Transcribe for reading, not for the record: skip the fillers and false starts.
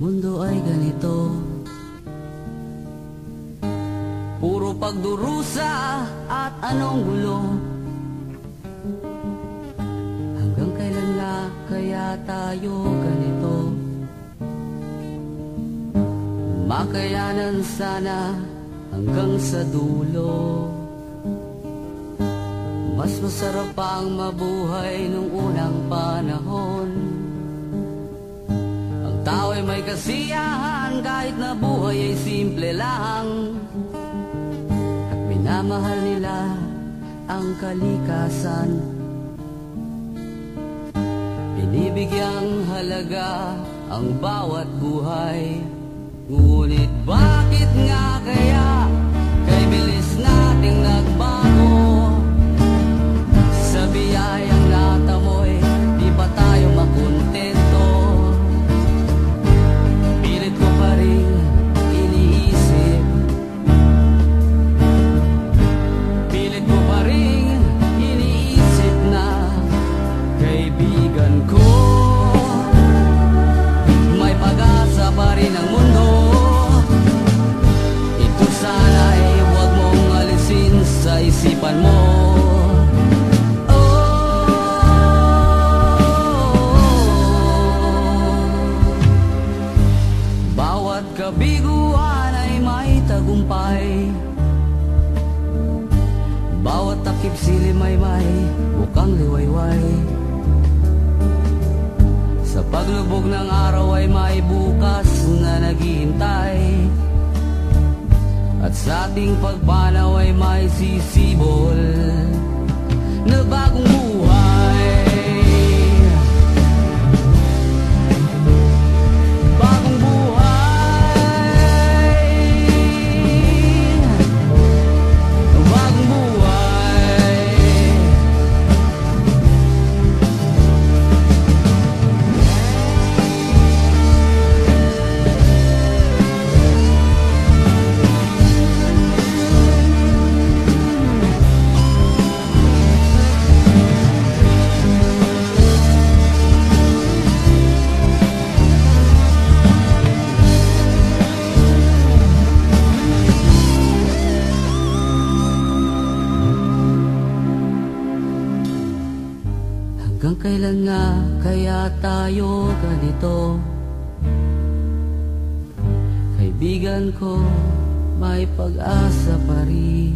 mundo ay ganito, puro pagdurusa at anong gulo. Hanggang kailan nga kaya tayo ganito? Makayanan sana hanggang sa dulo. Mas masarap pang mabuhay nung unang panahon. Ang tao ay may kasiyahan kahit na buhay ay simple lang. At minamahal nila ang kalikasan. Binibigyang halaga ang bawat buhay. Ngunit bakit nga kaya kay bilis nating nagbago? Sa biyayang natamoy, di pa tayo makontento. Pilit ko pa rin iniisip, pilit ko pa rin iniisip na kaibigan ko, may pag-asa pa rin ang mundo. Ito sana'y huwag mong alisin sa isipan mo. Kabiguan ay may tagumpay, bawat takip silim ay may bukang liwayway. Sa paglubog ng araw ay may bukas na naghihintay, at sa ating pagpanaw ay may sisibol na bagong buhay. Hanggang kailan nga kaya tayo ganito? Kaibigan ko, may pag-asa pa rin.